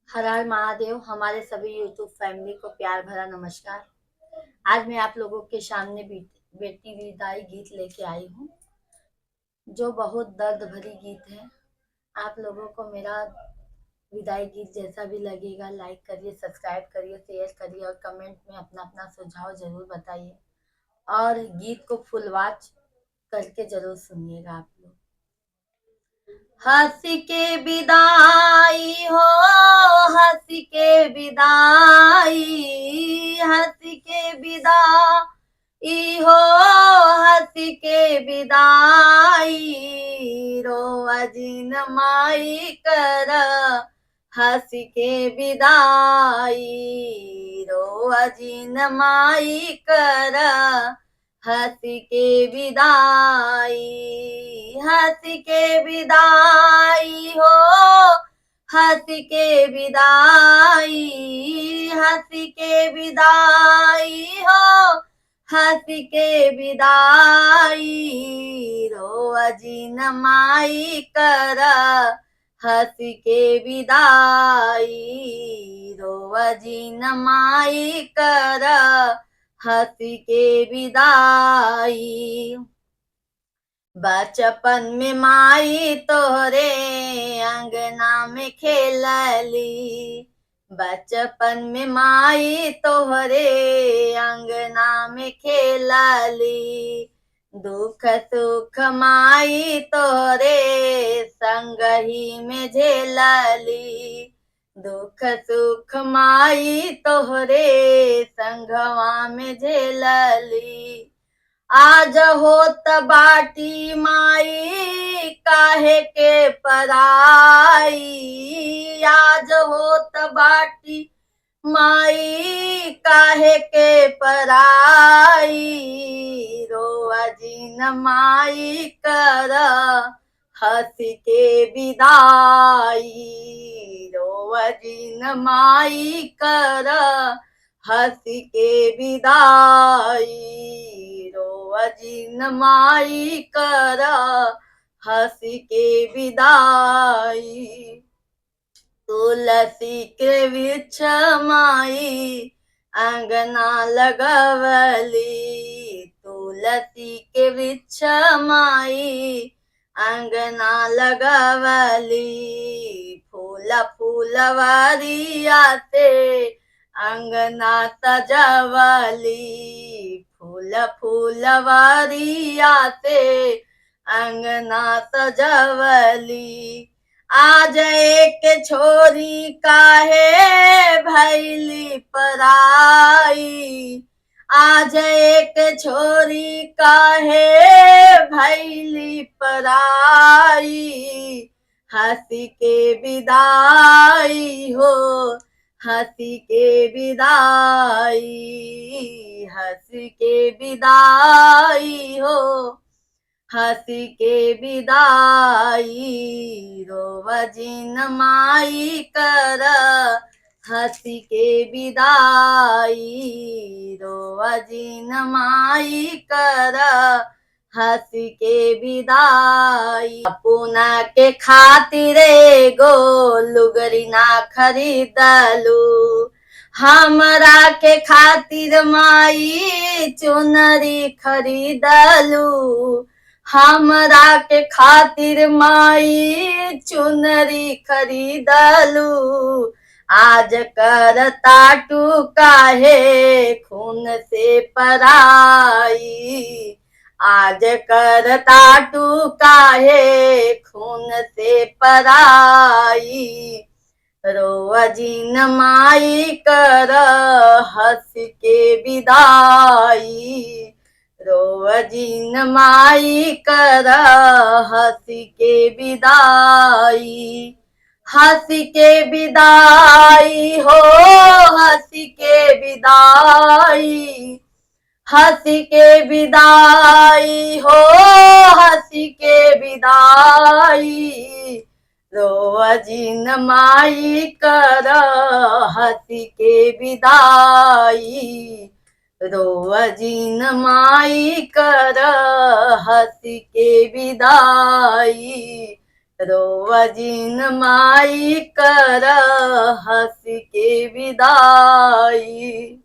हर हर महादेव। हमारे सभी YouTube family को प्यार भरा नमस्कार। आज मैं आप लोगों के सामने बेटी विदाई गीत लेके आई हूँ, जो बहुत दर्द भरी गीत है। आप लोगों को मेरा विदाई गीत जैसा भी लगेगा, लाइक करिए, सब्सक्राइब करिए, शेयर करिए और कमेंट में अपना अपना सुझाव जरूर बताइए। और गीत को फुल वॉच करके जरूर सुनिएगा आप लोग। हंस के विदाई हो, हंस के विदाई, हंस के विदाई हो, हंस के विदाई, रो अजिन माई कर, हंस के विदाई, रो अजिन माई कर, हंस के विदाई, हंस के विदाई हो, हंस के विदाई, हंस के विदाई हो, हंस के विदाई, रो अजिन माई कर, हंस के विदाई, रो अजिन माई कर, हंस के विदाई। बचपन में माई तोरे अंगना में खेलली, बचपन में माई तोहरे अंगना में खेलली, दुख सुख माई तोरे संग ही में झेलली, दुख सुख माई तोहरे संगवा में झेलली। आज होत बाटी माई काहे के पराई, आज होत बाटी माई काहे के पराई, रो अजिन माई कर, हंस के विदाई, रो अजिन माई कर, हंस के विदाई, रो अजिन माई कर, हंस के विदाई। तुलसी के वृक्ष माई अंगना लगवली, तुलसी के वृक्ष माई अंगना लगवली, फूल फूलवरिया से अंगना सजवली, फूल फूलवरिया से अंगना सजवली। आज एक छोरी काहे भैली पराई, आज एक छोरी काहे भैली पराई, हंसी के विदाई हो, हंसी के विदाई, हंसी के विदाई हो, हंसी के विदाई, रो अजिन माई कर, हंसी के विदाई, रो अजिन माई कर, हंसी के विदाई। पुना के खातिर गो लुगरी ना खरीदलू, हमरा के खातिर माई चुनरी खरीदलू, हमरा के खातिर माई चुनरी खरीदलू, आज कर ताटू काहे खून से पराई, आज कर ताटू काहे खून से पराई, रो अजिन माई कर, हंस के विदाई, रो अजिन माई कर, हंस के विदाई, हंस के विदाई हो, हंस के विदाई, हंस के विदाई हो, हंस के विदाई, रो अजिन माई कर, हंस के विदाई, रो अजिन माई कर, हंस के विदाई, रोवजिन माई कर हंस के विदाई।